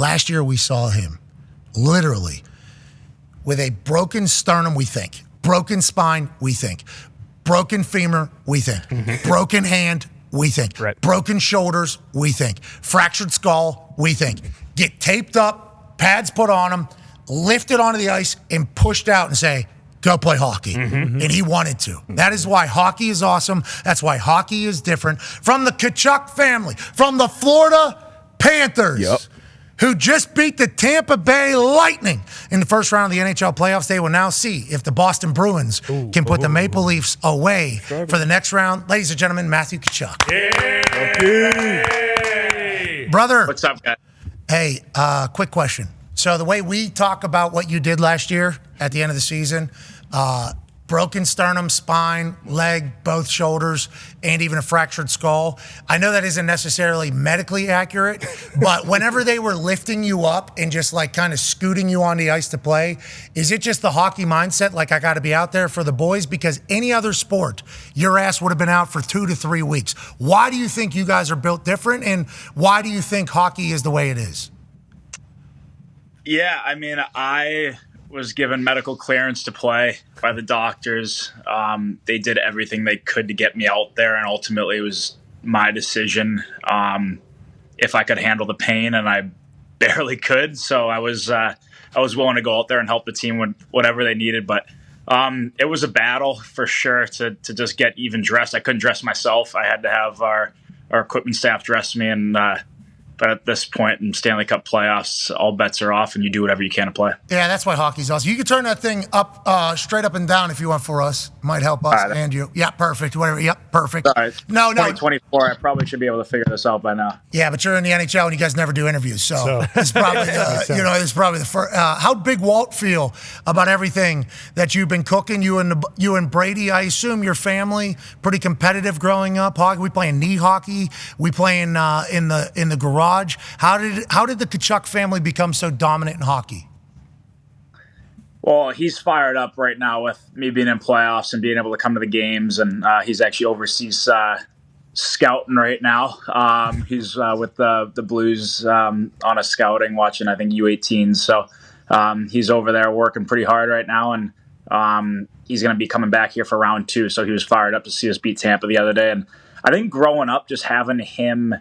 Last year we saw him literally with a broken sternum, we think. Broken spine, we think. Broken femur, we think. Broken hand, we think. Right. Broken shoulders, we think. Fractured skull, we think. Get taped up, pads put on him, lifted onto the ice, and pushed out and say, go play hockey. And he wanted to. That is why hockey is awesome. That's why hockey is different. From the Tkachuk family, from the Florida Panthers, who just beat the Tampa Bay Lightning in the first round of the NHL playoffs. They will now see if the Boston Bruins can put the Maple Leafs away for the next round. Ladies and gentlemen, Matthew Tkachuk. Yay! Brother. What's up, guys? Hey, quick question. So the way we talk about what you did last year at the end of the season, broken sternum, spine, leg, both shoulders, and even a fractured skull. I know that isn't necessarily medically accurate, but whenever they were lifting you up and just like kind of scooting you on the ice to play, is it just the hockey mindset, like I got to be out there for the boys? Because any other sport, your ass would have been out for 2 to 3 weeks. Why do you think you guys are built different, and why do you think hockey is the way it is? Yeah, I mean, I was given medical clearance to play by the doctors. They did everything they could to get me out there, and ultimately it was my decision if I could handle the pain, and I barely could. So I was willing to go out there and help the team with whatever they needed. But it was a battle for sure to just get even dressed. I couldn't dress myself. I had to have our equipment staff dress me, and but at this point in Stanley Cup playoffs, all bets are off, and you do whatever you can to play. Yeah, that's why hockey's awesome. You can turn that thing up, straight up and down if you want for us. Might help us and you. Yeah, perfect. Whatever. Yep, perfect. Sorry. No. 2024, I probably should be able to figure this out by now. Yeah, but you're in the NHL and you guys never do interviews, so it's probably it's probably the first. How'd Big Walt feel about everything that you've been cooking? You and Brady. I assume your family pretty competitive growing up. Hockey. We playing knee hockey. We playing in the garage. How did the Tkachuk family become so dominant in hockey? Well, he's fired up right now with me being in playoffs and being able to come to the games, and he's actually overseas scouting right now. He's with the Blues on a scouting, watching I think U18s. So he's over there working pretty hard right now, and he's going to be coming back here for round 2. So he was fired up to see us beat Tampa the other day, and I think growing up, just having him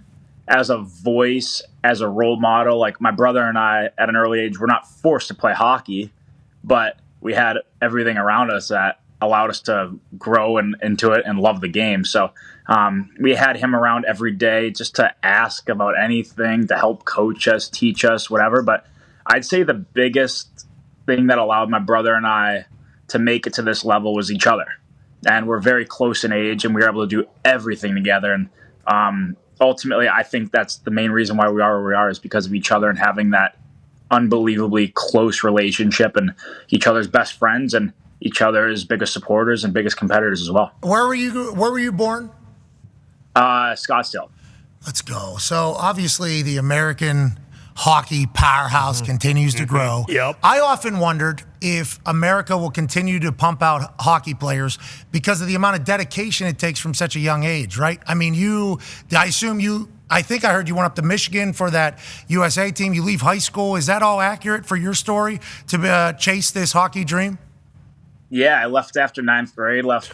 as a voice, as a role model, like my brother and I at an early age, were not forced to play hockey, but we had everything around us that allowed us to grow into it and love the game. So we had him around every day just to ask about anything, to help coach us, teach us, whatever. But I'd say the biggest thing that allowed my brother and I to make it to this level was each other. And we're very close in age, and we were able to do everything together. And ultimately, I think that's the main reason why we are where we are, is because of each other and having that unbelievably close relationship and each other's best friends and each other's biggest supporters and biggest competitors as well. Where were you born? Scottsdale. Let's go. So obviously the American hockey powerhouse continues to grow. Yep. I often wondered if America will continue to pump out hockey players because of the amount of dedication it takes from such a young age, right? I mean, I think I heard you went up to Michigan for that USA team. You leave high school. Is that all accurate for your story to chase this hockey dream? Yeah, I left after 9th grade, left,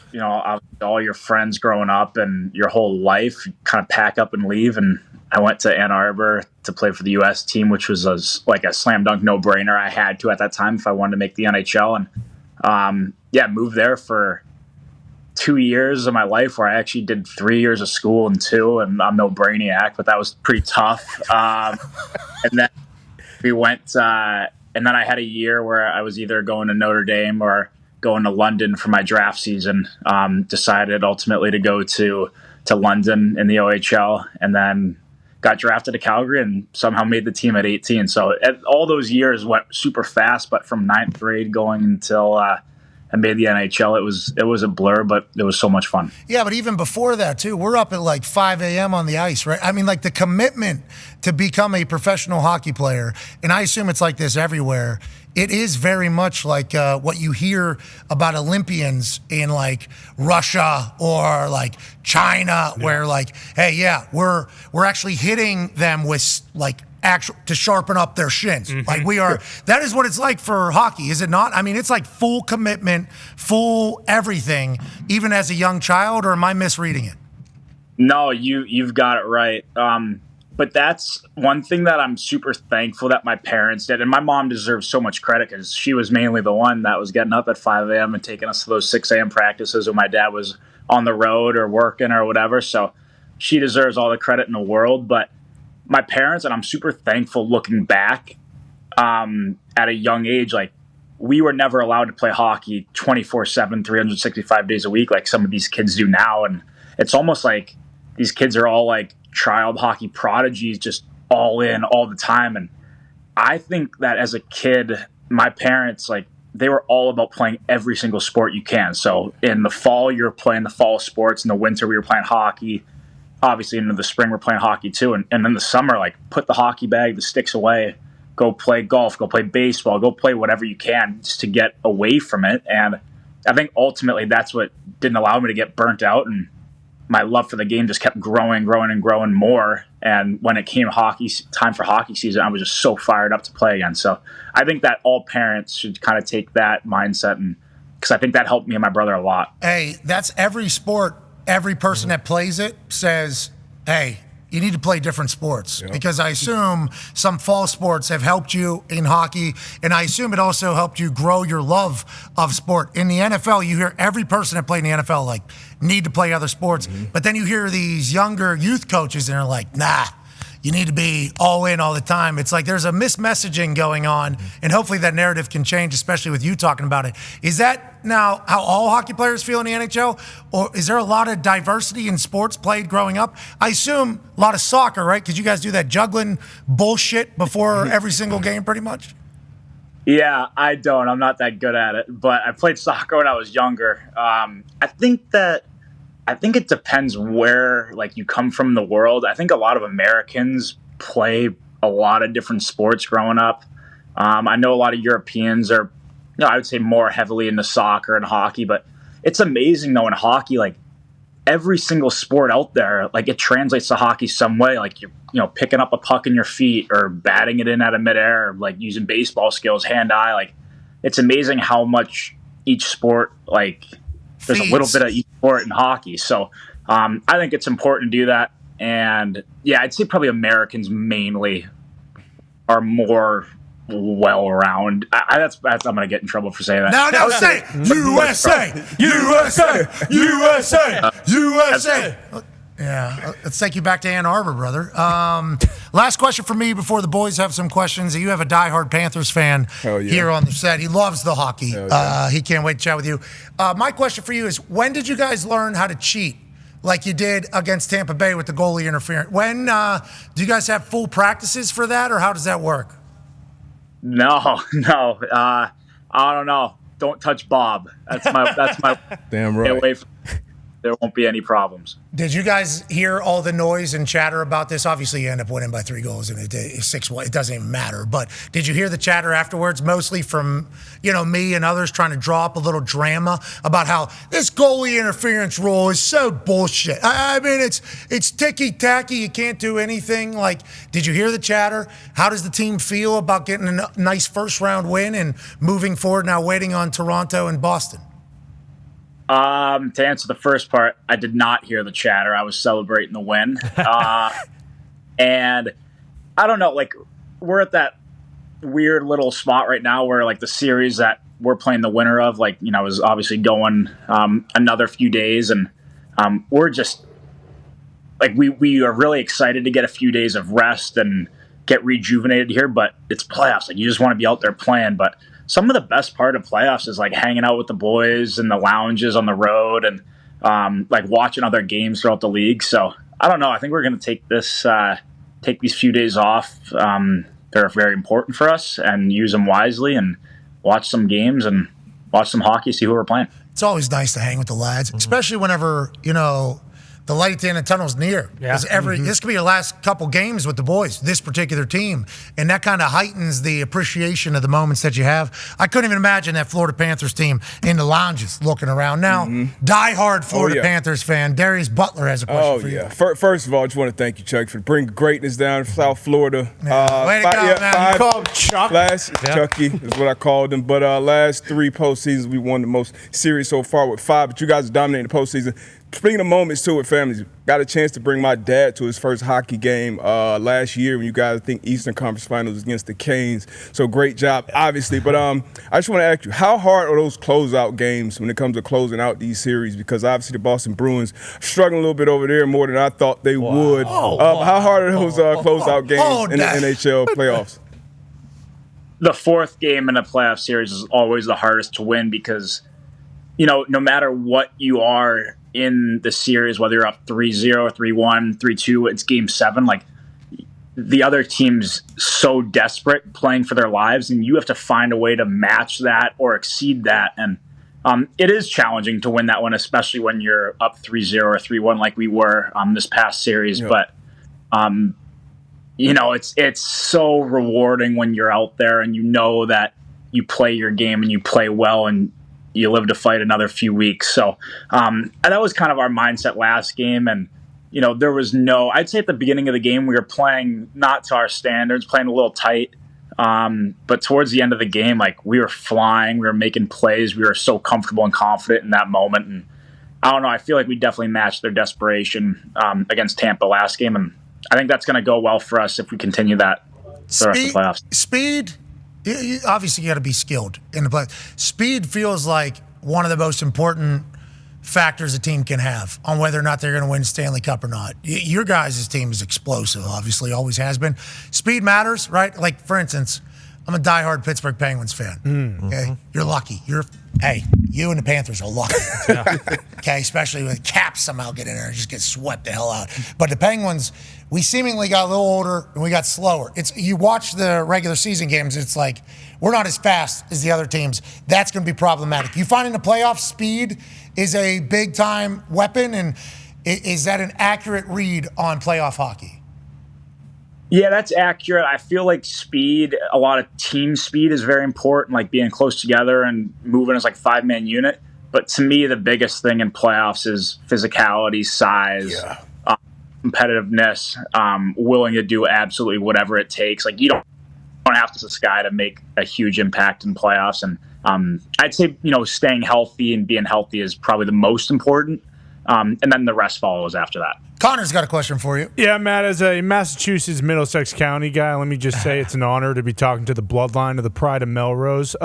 all your friends growing up and your whole life, you kind of pack up and leave. And I went to Ann Arbor to play for the U.S. team, which was like a slam dunk no-brainer. I had to at that time if I wanted to make the NHL. And moved there for 2 years of my life, where I actually did 3 years of school and 2, and I'm no brainiac, but that was pretty tough. And then we went, and then I had a year where I was either going to Notre Dame or going to London for my draft season. Decided ultimately to go to London in the OHL, and then got drafted to Calgary and somehow made the team at 18. So all those years went super fast, but from 9th grade going until I made the NHL, it was a blur, but it was so much fun. Yeah, but even before that, too, we're up at like 5 a.m. on the ice, right? I mean, like the commitment to become a professional hockey player, and I assume it's like this everywhere, it is very much like what you hear about Olympians in like Russia or like China, where like, hey, yeah, we're actually hitting them with like to sharpen up their shins. Like we are, that is what it's like for hockey, is it not? I mean, it's like full commitment, full everything, even as a young child, or am I misreading it? No, you've got it right. But that's one thing that I'm super thankful that my parents did. And my mom deserves so much credit because she was mainly the one that was getting up at 5 a.m. and taking us to those 6 a.m. practices when my dad was on the road or working or whatever. So she deserves all the credit in the world. But my parents, and I'm super thankful looking back at a young age, like we were never allowed to play hockey 24/7, 365 days a week like some of these kids do now. And it's almost like these kids are all like child hockey prodigies, just all in all the time. And I think that as a kid, my parents, like, they were all about playing every single sport you can. So in the fall, you're playing the fall sports. In the winter, we were playing hockey. Obviously, into the spring, we're playing hockey too. And in the summer, like, put the hockey bag, the sticks away, go play golf, go play baseball, go play whatever you can just to get away from it. And I think ultimately that's what didn't allow me to get burnt out. And my love for the game just kept growing more. And when it came time for hockey season, I was just so fired up to play again. So I think that all parents should kind of take that mindset, and because I think that helped me and my brother a lot. Hey, that's every sport. Every person that plays it says, hey, you need to play different sports, because I assume some fall sports have helped you in hockey, and I assume it also helped you grow your love of sport. In the NFL, you hear every person that played in the NFL like need to play other sports, but then you hear these younger youth coaches and they're like, nah, you need to be all in all the time. It's like there's a mismessaging going on, and hopefully that narrative can change, especially with you talking about it. Is that now how all hockey players feel in the NHL, or is there a lot of diversity in sports played growing up? I assume a lot of soccer, right? Because you guys do that juggling bullshit before every single game pretty much. Yeah, I don't. I'm not that good at it, but I played soccer when I was younger. I think it depends where, like, you come from in the world. I think a lot of Americans play a lot of different sports growing up. I know a lot of Europeans are, I would say more heavily into soccer and hockey, but it's amazing though in hockey, like every single sport out there, like it translates to hockey some way. Like you're picking up a puck in your feet or batting it in out of midair, like using baseball skills, hand-eye. Like it's amazing how much each sport, like there's a little bit of each sport in hockey. So I think it's important to do that. And yeah, I'd say probably Americans mainly are more well-round. I'm going to get in trouble for saying that. No, say USA, USA, USA, USA. Yeah, let's take you back to Ann Arbor, brother. Last question for me before the boys have some questions. You have a diehard Panthers fan here on the set. He loves the hockey. He can't wait to chat with you. My question for you is, when did you guys learn how to cheat like you did against Tampa Bay with the goalie interference? When do you guys have full practices for that, or how does that work? No. I don't know. Don't touch Bob. That's my damn right. Away from, there won't be any problems. Did you guys hear all the noise and chatter about this? Obviously, you end up winning by 3 goals and it's 6-1. It doesn't even matter. But did you hear the chatter afterwards, mostly from me and others trying to draw up a little drama about how this goalie interference rule is so bullshit? I mean, it's ticky-tacky. You can't do anything. Like, did you hear the chatter? How does the team feel about getting a nice first-round win and moving forward now, waiting on Toronto and Boston? To answer the first part, I did not hear the chatter. I was celebrating the win. And I don't know, like, we're at that weird little spot right now where, like, the series that we're playing the winner of, like, is obviously going another few days. And we're just, like, we are really excited to get a few days of rest and get rejuvenated here, but it's playoffs. Like, you just want to be out there playing. But some of the best part of playoffs is like hanging out with the boys in the lounges on the road and like watching other games throughout the league. So I don't know. I think we're going to take these few days off. They're very important for us, and use them wisely and watch some games and watch some hockey, see who we're playing. It's always nice to hang with the lads, especially whenever, the light at the end of the tunnel is near. Yeah. This could be your last couple games with the boys, this particular team. And that kind of heightens the appreciation of the moments that you have. I couldn't even imagine that Florida Panthers team in the lounges looking around. Now, diehard Florida Panthers fan, Darius Butler has a question for you. First of all, I just want to thank you, Chuck, for bringing greatness down to South Florida. Way to go, man. You call him Chuck? Chucky is what I called him. But last 3 postseasons, we won the most series so far with 5. But you guys are dominating the postseason. Speaking of moments, too, with families, got a chance to bring my dad to his first hockey game last year when you guys, I think, Eastern Conference Finals against the Canes. So great job, obviously. But I just want to ask you, how hard are those closeout games when it comes to closing out these series? Because obviously the Boston Bruins are struggling a little bit over there more than I thought they would. How hard are those closeout games in the NHL playoffs? The fourth game in a playoff series is always the hardest to win because, no matter what you are in the series, whether you're up 3-0, 3-1, 3-2, it's game 7. Like, the other team's so desperate playing for their lives, and you have to find a way to match that or exceed that. And it is challenging to win that one, especially when you're up 3-0 or 3-1 like we were this past series. Yeah. But, it's so rewarding when you're out there and you know that you play your game and you play well and you live to fight another few weeks. So and that was kind of our mindset last game. And, there was I'd say at the beginning of the game, we were playing not to our standards, playing a little tight. But towards the end of the game, like, we were flying, we were making plays. We were so comfortable and confident in that moment. And I don't know, I feel like we definitely matched their desperation against Tampa last game. And I think that's going to go well for us if we continue that for the rest of the playoffs. Speed. Obviously, you got to be skilled in the play. Speed feels like one of the most important factors a team can have on whether or not they're going to win Stanley Cup or not. Your guys' team is explosive, obviously, always has been. Speed matters, right? Like, for instance, I'm a diehard Pittsburgh Penguins fan. Okay, you're lucky. You and the Panthers are lucky. Okay, especially with Caps somehow get in there and just get swept the hell out. But the Penguins, we seemingly got a little older and we got slower. You watch the regular season games, it's like we're not as fast as the other teams. That's going to be problematic. You find in the playoffs, speed is a big time weapon, and is that an accurate read on playoff hockey? Yeah, that's accurate. I feel like speed, a lot of team speed is very important, like being close together and moving as like 5-man unit. But to me, the biggest thing in playoffs is physicality, size, competitiveness, willing to do absolutely whatever it takes. Like, you don't have to be this guy to make a huge impact in playoffs. And I'd say, staying healthy and being healthy is probably the most important. And then the rest follows after that. Connor's got a question for you. Yeah, Matt, as a Massachusetts Middlesex County guy, let me just say it's an honor to be talking to the bloodline of the Pride of Melrose.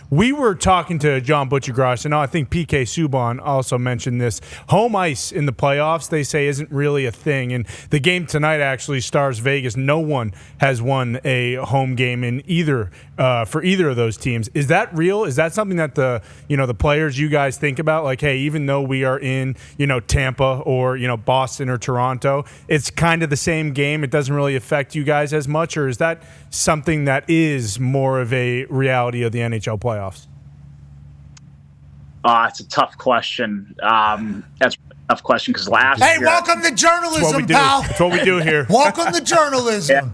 We were talking to John Butchergross, and I think PK Subban also mentioned this. Home ice in the playoffs, they say, isn't really a thing. And the game tonight actually stars Vegas. No one has won a home game in for either of those teams. Is that real? Is that something that the players, you guys, think about? Like, hey, even though we are in Tampa or Boston or Toronto, it's kind of the same game. It doesn't really affect you guys as much, or is that something that is more of a reality of the NHL playoffs? It's a tough question. That's a tough question because last year... Hey, welcome to journalism, pal. That's what we do here. Welcome to journalism. Yeah.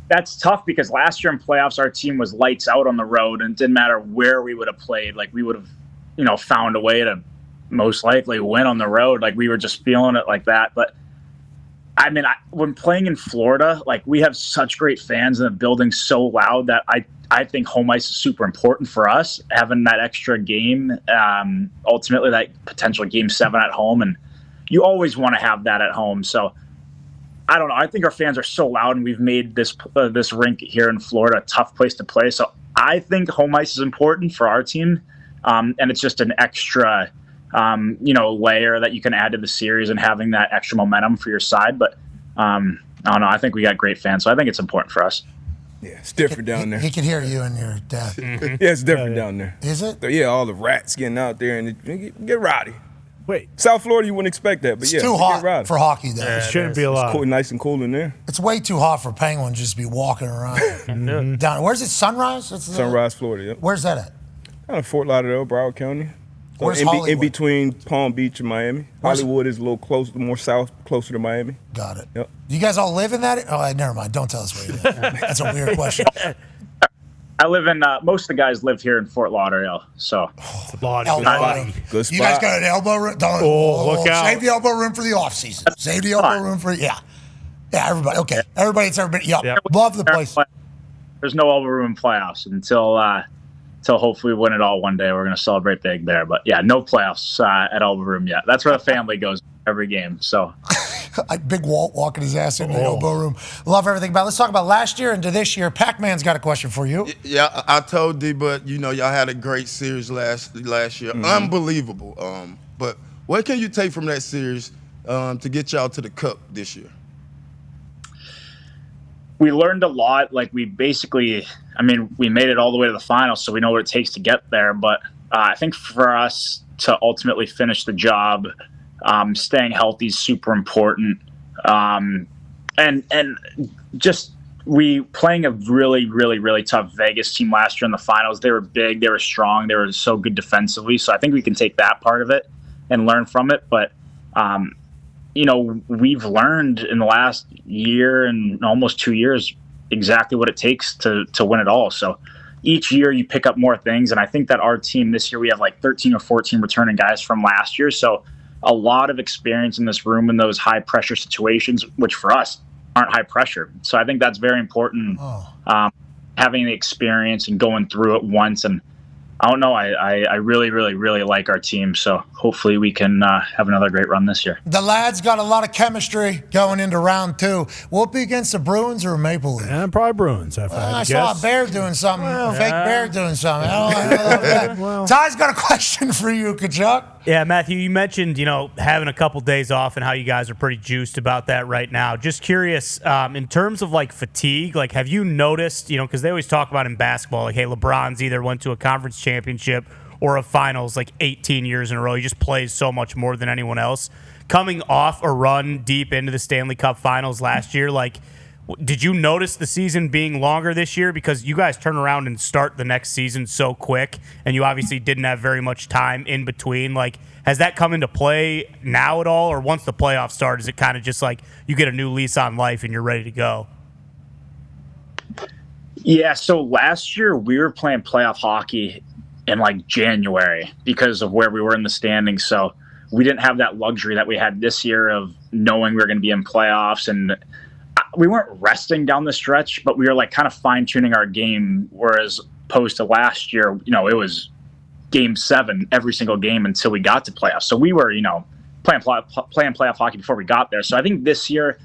That's tough because last year in playoffs, our team was lights out on the road, and it didn't matter where we would have played. Like, we would have, found a way to most likely win on the road. Like, we were just feeling it like that. But I mean, when playing in Florida, like, we have such great fans and the building's so loud that I think home ice is super important for us, having that extra game, ultimately that potential game 7 at home. And you always want to have that at home. So I don't know. I think our fans are so loud, and we've made this rink here in Florida a tough place to play. So I think home ice is important for our team. And it's just an extra layer that you can add to the series and having that extra momentum for your side. But I don't know. I think we got great fans, so I think it's important for us. Yeah, it's different down there. He can hear you and your dad. Yeah, it's different down there. Is it? Yeah, all the rats getting out there and it get rowdy. Wait, South Florida, you wouldn't expect that, but it's too hot for hockey, though. It shouldn't be a lot. It's cool, nice and cool in there. It's way too hot for Penguins just to be walking around. Down, where's it? Sunrise? Sunrise, Florida. Yep. Where's that at? Down in Fort Lauderdale, Broward County. So Where's in Hollywood? between Palm Beach and Miami. Hollywood is a little closer, more south, closer to Miami. Got it. Yep. You guys all live in that? Oh, never mind. Don't tell us where you live. That's a weird question. I live in. Most of the guys live here in Fort Lauderdale. So Elbow room. Good spot. You guys got an elbow room? Don't, look out. Save the elbow room for the off season. Save the elbow room for everybody. Okay, everybody. It's everybody. Yep. Love the place. There's no elbow room playoffs until hopefully we win it all one day. We're going to celebrate big there. But yeah, no playoffs at elbow room yet. That's where the family goes every game. So. Big Walt walking his ass into the elbow room. Love everything about it. Let's talk about last year into this year. Pac-Man's got a question for you. Yeah, I told D, but y'all had a great series last year. Unbelievable. But what can you take from that series to get y'all to the Cup this year? We learned a lot. Like we made it all the way to the finals, so we know what it takes to get there. But I think for us to ultimately finish the job, staying healthy is super important. And just we playing a really, really, really tough Vegas team last year in the finals. They were big, they were strong, they were so good defensively. So I think we can take that part of it and learn from it. But, we've learned in the last year and almost 2 years exactly what it takes to win it all. So each year you pick up more things. And I think that our team this year, we have like 13 or 14 returning guys from last year. So a lot of experience in this room in those high pressure situations, which for us aren't high pressure. So I think that's very important, having the experience and going through it once. And I don't know, I really, really, really like our team. So hopefully we can have another great run this year. The lads got a lot of chemistry going into round 2. Will it be against the Bruins or Maple Leafs? Probably Bruins. I saw a bear doing something, fake bear doing something. I don't know. Ty's got a question for you, Tkachuk. Yeah, Matthew, you mentioned, having a couple days off and how you guys are pretty juiced about that right now. Just curious, in terms of fatigue, have you noticed, because they always talk about in basketball, hey, LeBron's either went to a conference championship or a finals 18 years in a row. He just plays so much more than anyone else. Coming off a run deep into the Stanley Cup finals last year, did you notice the season being longer this year? Because you guys turn around and start the next season so quick, and you obviously didn't have very much time in between. Has that come into play now at all? Or once the playoffs start, is it kind of just you get a new lease on life and you're ready to go? Yeah, so last year we were playing playoff hockey in January because of where we were in the standings. So we didn't have that luxury that we had this year of knowing we were going to be in playoffs, and we weren't resting down the stretch, but we were kind of fine tuning our game. Whereas opposed to last year, it was game 7 every single game until we got to playoffs. So we were, playing playoff hockey before we got there. So I think this year,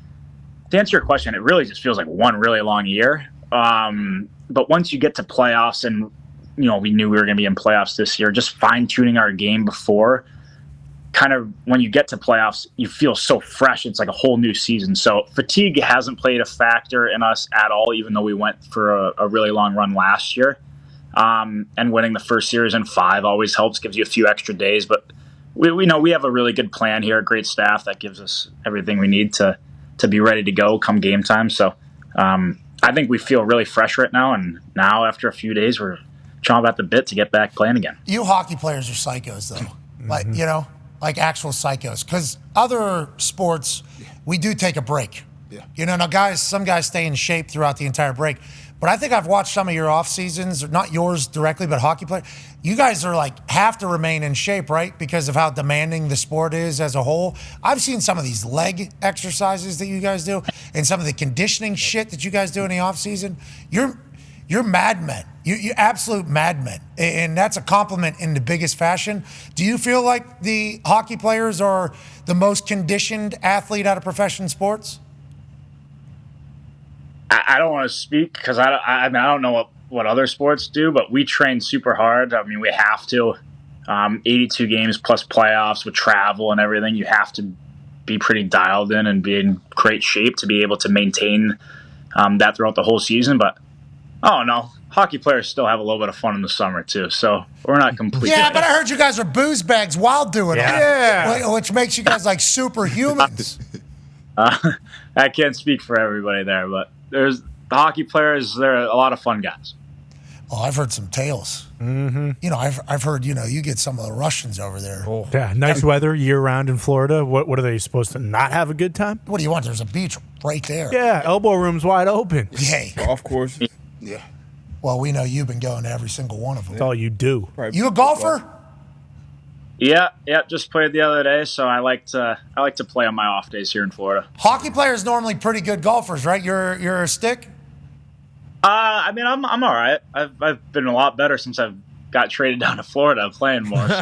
to answer your question, it really just feels like one really long year. But once you get to playoffs and, we knew we were going to be in playoffs this year, just fine tuning our game before, kind of when you get to playoffs, you feel so fresh. It's like a whole new season. So fatigue hasn't played a factor in us at all, even though we went for a really long run last year. And winning the first series in 5 always helps, gives you a few extra days. But we know we have a really good plan here, a great staff that gives us everything we need to be ready to go come game time. So I think we feel really fresh right now. And now after a few days, we're chomping at the bit to get back playing again. You hockey players are psychos, though. Like actual psychos. Because other sports, we do take a break. Yeah. Now some guys stay in shape throughout the entire break. But I think I've watched some of your off seasons, not yours directly, but hockey players. You guys are have to remain in shape, right? Because of how demanding the sport is as a whole. I've seen some of these leg exercises that you guys do and some of the conditioning shit that you guys do in the off season. You're madmen. You're absolute madmen. And that's a compliment in the biggest fashion. Do you feel like the hockey players are the most conditioned athlete out of professional sports? I don't want to speak because I don't know what other sports do, but we train super hard. I mean, we have to. 82 games plus playoffs with travel and everything. You have to be pretty dialed in and be in great shape to be able to maintain that throughout the whole season. But I don't know. Hockey players still have a little bit of fun in the summer too, so we're not complete. Yeah, but I heard you guys are booze bags while doing it. Yeah. Which makes you guys like superhumans. I can't speak for everybody there, but there's the hockey players. They're a lot of fun guys. Oh, I've heard some tales. Mm-hmm. You know, I've heard, you get some of the Russians over there. Oh. Yeah, nice weather year-round in Florida. What are they supposed to not have a good time? What do you want? There's a beach right there. Yeah, elbow room's wide open. Yay. Golf course. Yeah. Well, we know you've been going to every single one of them. That's all you do. Right. You a golfer? Yeah, just played the other day, so I like to play on my off days here in Florida. Hockey players normally pretty good golfers, right? You're a stick? I mean, I'm all right. I've been a lot better since I've got traded down to Florida playing more. So.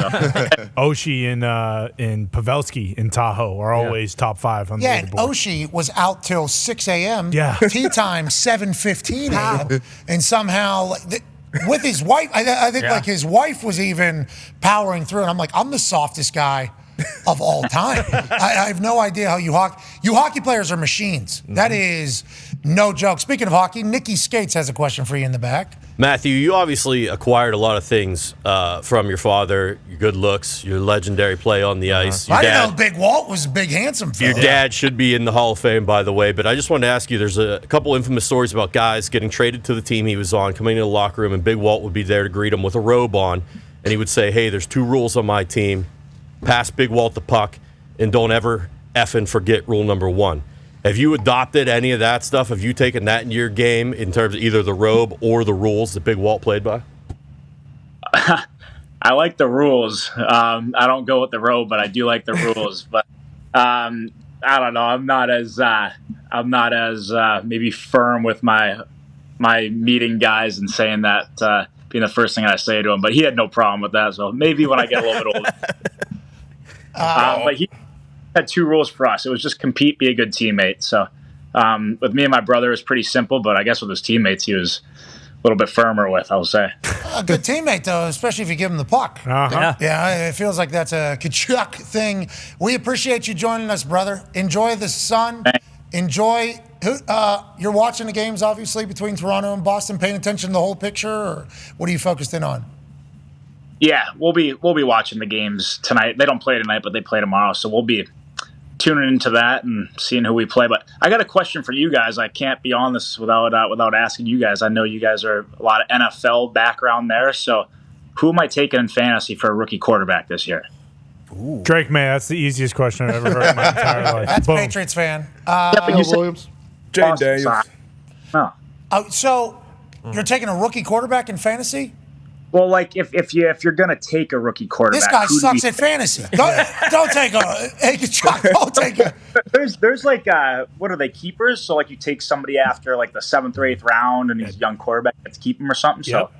Oshie and Pavelski in Tahoe are always top 5 on the Yeah, and leaderboard. Oshie was out till 6 a.m. Yeah. Tea time, 7:15 a.m. And somehow, with his wife, I think like his wife was even powering through. And I'm like, I'm the softest guy of all time. I have no idea how you hockey players are machines. Mm-hmm. That is no joke. Speaking of hockey, Nikki Skates has a question for you in the back. Matthew, you obviously acquired a lot of things from your father, your good looks, your legendary play on the ice. Your I didn't dad, know Big Walt was a big, handsome fella. your dad should be in the Hall of Fame, by the way, but I just wanted to ask you, there's a couple infamous stories about guys getting traded to the team he was on, coming into the locker room, and Big Walt would be there to greet him with a robe on, and he would say, hey, there's 2 rules on my team. Pass Big Walt the puck, and don't ever effing forget rule number 1. Have you adopted any of that stuff? Have you taken that into your game in terms of either the robe or the rules that Big Walt played by? I like the rules. I don't go with the robe, but I do like the rules. But I don't know. I'm not as maybe firm with my meeting guys and saying that being the first thing I say to him. But he had no problem with that. So maybe when I get a little bit older. But he had 2 rules for us. It was just compete, be a good teammate. So with me and my brother, it was pretty simple. But I guess with his teammates, he was a little bit firmer with, I'll say. A good teammate, though, especially if you give him the puck. Uh-huh. Yeah, it feels like that's a Tkachuk thing. We appreciate you joining us, brother. Enjoy the sun. Enjoy. You're watching the games, obviously, between Toronto and Boston, paying attention to the whole picture, or what are you focused in on? Yeah, we'll be watching the games tonight. They don't play tonight, but they play tomorrow, so we'll be tuning into that and seeing who we play. But I got a question for you guys. I can't be on this without asking you guys. I know you guys are a lot of NFL background there, so who am I taking in fantasy for a rookie quarterback this year? Ooh. Drake May, that's the easiest question I've ever heard in my entire life. That's Boom. Patriots fan. Williams. Jay Daniels. Oh. So you're taking a rookie quarterback in fantasy? Well, like if you're gonna take a rookie quarterback, This guy who do sucks you at fantasy. Don't take a. Hey, Chuck, don't take a. There's like what are they, keepers? So like you take somebody after like the 7th or 8th round, and he's a young quarterback, let's keep him or something. So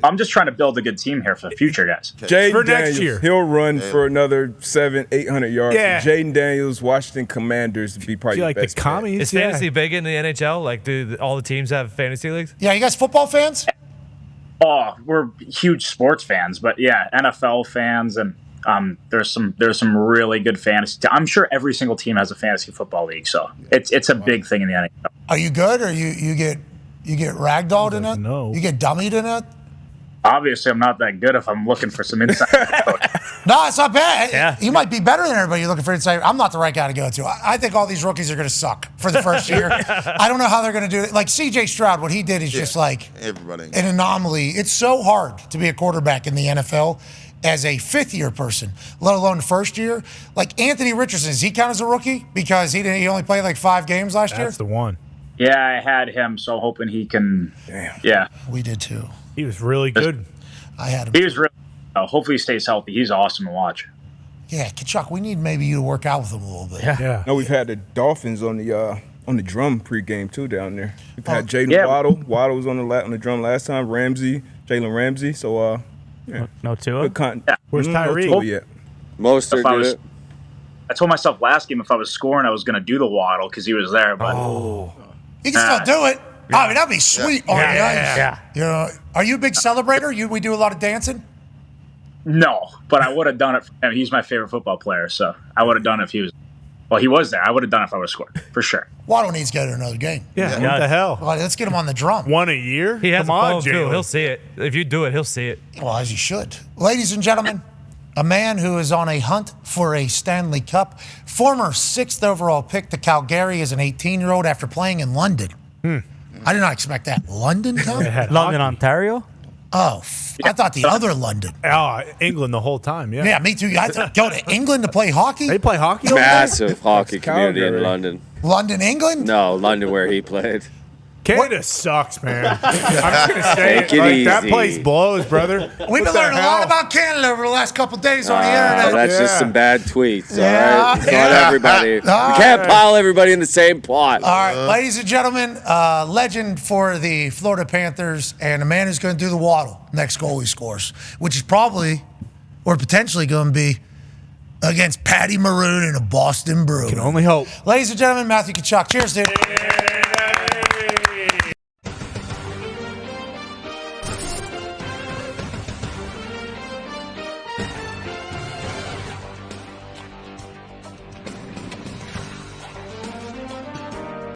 I'm just trying to build a good team here for the future, guys. Jaden For next Daniels, year. he'll run for another 700-800 yards. Yeah. Jaden Daniels, Washington Commanders, to be probably You the like the best bet. commies? Is fantasy big in the NHL? Like, do all the teams have fantasy leagues? Yeah, you guys football fans? Oh, we're huge sports fans, but yeah, NFL fans, and there's some really good fantasy. I'm sure every single team has a fantasy football league, so it's a big thing in the NHL. Are you good, or you get ragdolled in it? No. You get dummied in it? Obviously, I'm not that good if I'm looking for some insight. No, it's not bad. Yeah. You might be better than everybody you're looking for insight. I'm not the right guy to go to. I think all these rookies are going to suck for the first year. I don't know how they're going to do it. Like C.J. Stroud, what he did is just like Everybody. an anomaly. It's so hard to be a quarterback in the NFL as a 5th-year person, let alone first year. Like Anthony Richardson, does he count as a rookie because he only played like 5 games last year? That's the one. Yeah, I had him, so hoping he can. Damn. Yeah, We did too. He was really good. I had him. he was really. Hopefully, he stays healthy. He's awesome to watch. Yeah, Tkachuk, we need maybe you to work out with him a little bit. Yeah. No, we've had the Dolphins on the drum pregame too down there. We've had Jaden Yeah. Waddle. Waddle was on the drum last time. Jalen Ramsey. So No Tua? good content. Where's No Tyreek? Tua yet. If I was, I told myself last game if I was scoring, I was going to do the Waddle because he was there. But You can still do it. I mean, that'd be sweet on the ice. Yeah. You know, are you a big celebrator? We do a lot of dancing? no, but I would have done it. For him. He's my favorite football player, so I would have done it if he was. Well, he was there. I would have done it if I would have scored for sure. Waddle needs to go to another game. Yeah. What the hell? Well, let's get him on the drum. One a year? He has Come a on, phone, too. Jalen. He'll see it. If you do it, he'll see it. Well, as he should. Ladies and gentlemen, a man who is on a hunt for a Stanley Cup, former 6th overall pick to Calgary as an 18-year-old after playing in London. I did not expect that. London, Tom? London, Ontario? Oh, I thought the other London. England the whole time. Yeah. Yeah, me too. I thought go to England to play hockey. They play hockey over there? Massive hockey community in London. London, England? No, London where he played. Canada sucks, man. I'm just gonna say Take it that easy. place blows, brother. We've been learning a lot about Canada over the last couple of days on the internet. That's just some bad tweets. Yeah. All right? It's not everybody. We All can't pile everybody in the same pot. All right, ladies and gentlemen, legend for the Florida Panthers and a man who's going to do the waddle next goal he scores, which is probably or potentially going to be against Patty Maroon and a Boston Brew. Can only hope. Ladies and gentlemen, Matthew Tkachuk. Cheers, dude.